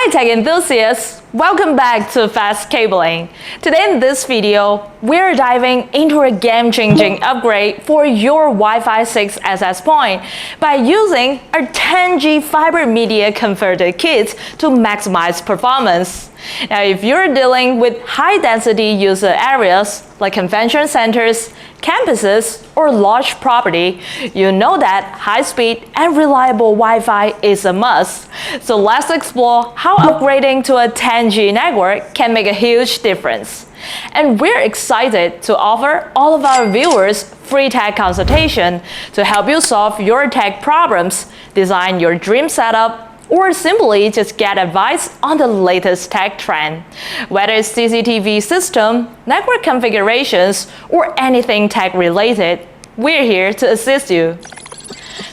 Hi tech enthusiasts, welcome back to Fast Cabling. Today in this video, we're diving into a game-changing upgrade for your Wi-Fi 6 access point by using a 10G fiber media converter kit to maximize performance. Now, if you're dealing with high-density user areas like convention centers, campuses, or large property, you know that high-speed and reliable Wi-Fi is a must. So let's explore how upgrading to a 10G network can make a huge difference. And we're excited to offer all of our viewers free tech consultation to help you solve your tech problems, design your dream setup, or simply just get advice on the latest tech trend. Whether it's CCTV system, network configurations, or anything tech related, we're here to assist you.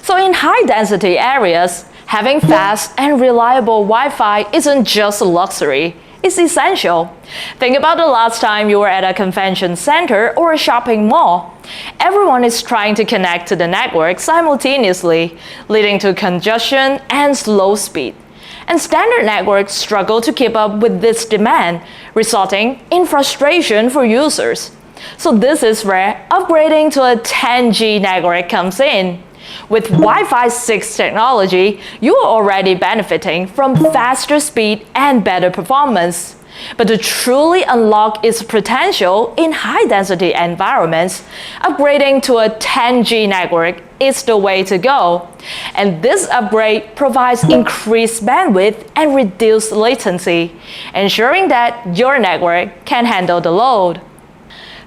So in high-density areas, having fast and reliable Wi-Fi isn't just a luxury, it's essential. Think about the last time you were at a convention center or a shopping mall. Everyone is trying to connect to the network simultaneously, leading to congestion and slow speed. And standard networks struggle to keep up with this demand, resulting in frustration for users. So this is where upgrading to a 10G network comes in. With Wi-Fi 6 technology, you are already benefiting from faster speed and better performance. But to truly unlock its potential in high-density environments, upgrading to a 10G network is the way to go. And this upgrade provides increased bandwidth and reduced latency, ensuring that your network can handle the load.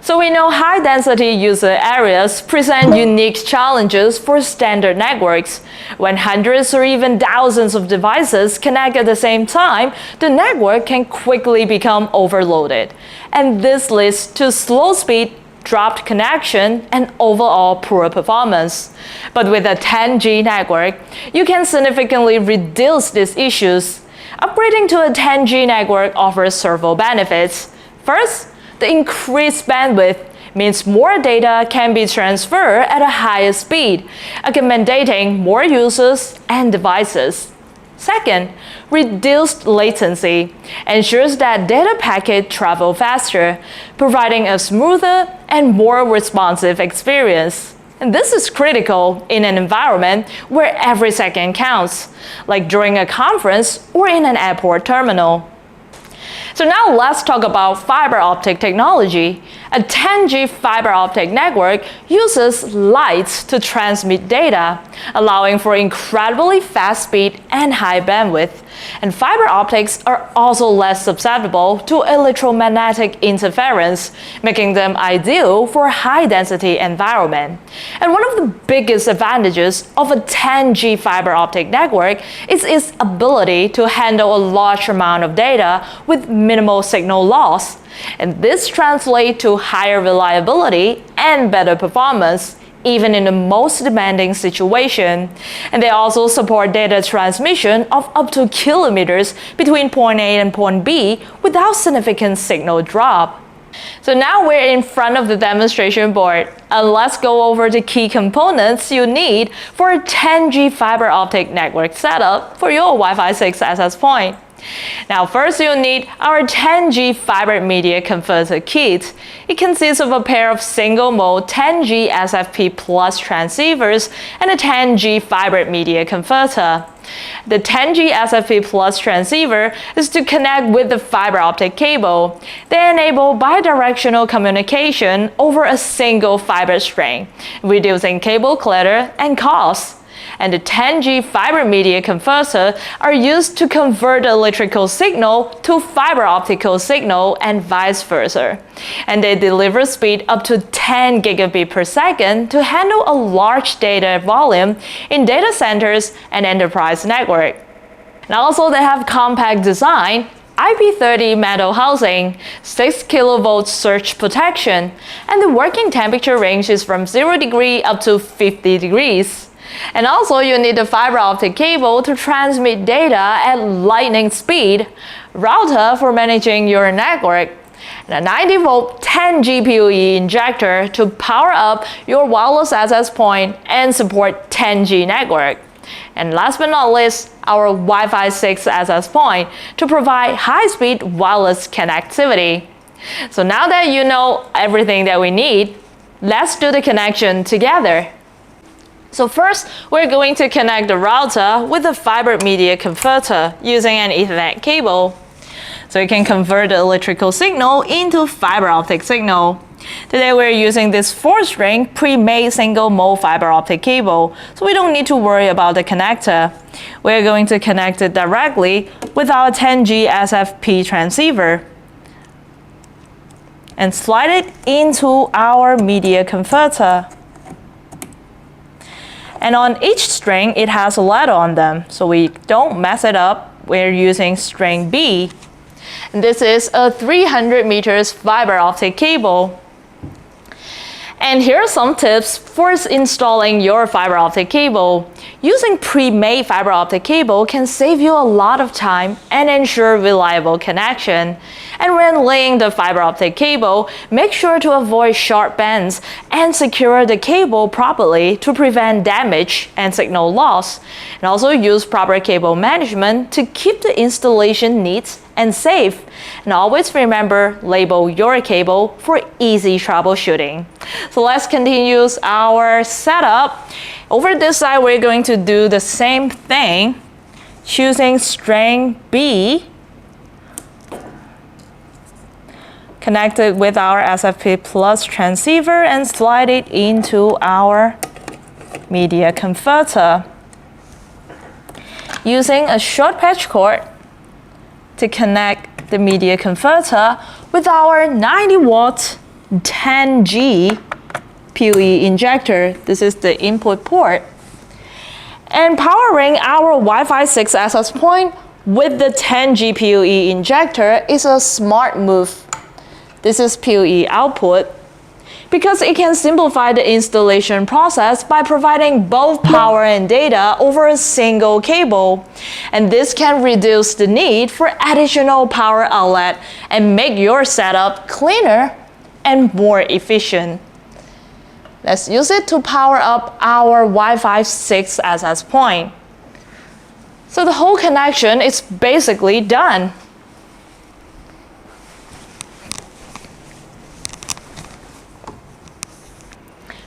So we know high-density user areas present unique challenges for standard networks. When hundreds or even thousands of devices connect at the same time, the network can quickly become overloaded. And this leads to slow speed, dropped connection, and overall poor performance. But with a 10G network, you can significantly reduce these issues. Upgrading to a 10G network offers several benefits. First, the increased bandwidth means more data can be transferred at a higher speed, accommodating more users and devices. Second, reduced latency ensures that data packets travel faster, providing a smoother and more responsive experience. And this is critical in an environment where every second counts, like during a conference or in an airport terminal. So now let's talk about fiber optic technology. A 10G fiber optic network uses light to transmit data, allowing for incredibly fast speed and high bandwidth. And fiber optics are also less susceptible to electromagnetic interference, making them ideal for high-density environment. And one of the biggest advantages of a 10G fiber optic network is its ability to handle a large amount of data with minimal signal loss. And this translates to higher reliability and better performance, even in the most demanding situation. And they also support data transmission of up to kilometers between point A and point B without significant signal drop. So now we're in front of the demonstration board, and let's go over the key components you need for a 10G fiber optic network setup for your Wi-Fi 6 access point. Now first you'll need our 10G fiber media converter kit. It consists of a pair of single-mode 10G SFP Plus transceivers and a 10G fiber media converter. The 10G SFP Plus transceiver is to connect with the fiber optic cable. They enable bidirectional communication over a single fiber string, reducing cable clutter and costs. And the 10G fiber media converter are used to convert the electrical signal to fiber optical signal and vice versa. And they deliver speed up to 10 gigabit per second to handle a large data volume in data centers and enterprise network. And also they have compact design, IP30 metal housing, 6 kV surge protection, and the working temperature range is from 0 degrees up to 50 degrees. And also you need a fiber optic cable to transmit data at lightning speed, router for managing your network, and a 90-volt 10 GPUE injector to power up your wireless access point and support 10G network. And last but not least, our Wi-Fi 6 access point to provide high-speed wireless connectivity. So now that you know everything that we need, let's do the connection together. So first, we're going to connect the router with a fiber media converter using an Ethernet cable. So you can convert the electrical signal into fiber optic signal. Today we're using this 4-string pre-made single-mode fiber optic cable, so we don't need to worry about the connector. We're going to connect it directly with our 10G SFP transceiver and slide it into our media converter. And on each string, it has a letter on them, so we don't mess it up. We're using string B. And this is a 300 meters fiber optic cable. And here are some tips for installing your fiber optic cable. Using pre-made fiber optic cable can save you a lot of time and ensure reliable connection. And when laying the fiber optic cable, make sure to avoid sharp bends and secure the cable properly to prevent damage and signal loss. And also use proper cable management to keep the installation neat and safe. And always remember, label your cable for easy troubleshooting. So let's continue our setup. Over this side, we're going to do the same thing, choosing string B, connect it with our SFP plus transceiver and slide it into our media converter. Using a short patch cord to connect the media converter with our 90-watt 10G PoE injector. This is the input port. And powering our Wi-Fi 6 access point with the 10G PoE injector is a smart move. This is PoE output because it can simplify the installation process by providing both power and data over a single cable. And this can reduce the need for additional power outlet and make your setup cleaner and more efficient. Let's use it to power up our Wi-Fi 6 access point. So the whole connection is basically done.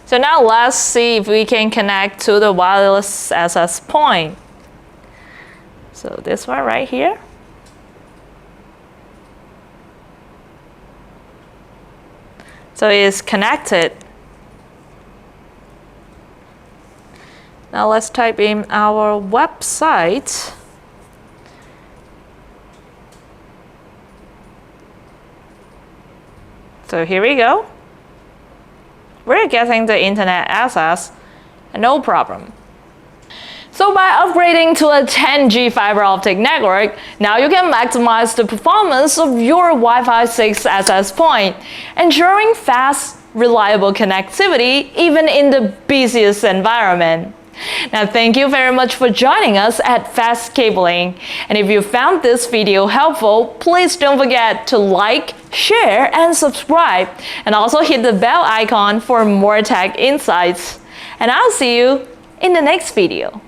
So now let's see if we can connect to the wireless access point. So this one right here. So it's connected. Now let's type in our website. So here we go. We're getting the internet access, no problem. So by upgrading to a 10G fiber optic network, now you can maximize the performance of your Wi-Fi 6 access point, ensuring fast, reliable connectivity even in the busiest environment. Now thank you very much for joining us at Fast Cabling. And if you found this video helpful, please don't forget to like, share, and subscribe. And also hit the bell icon for more tech insights. And I'll see you in the next video.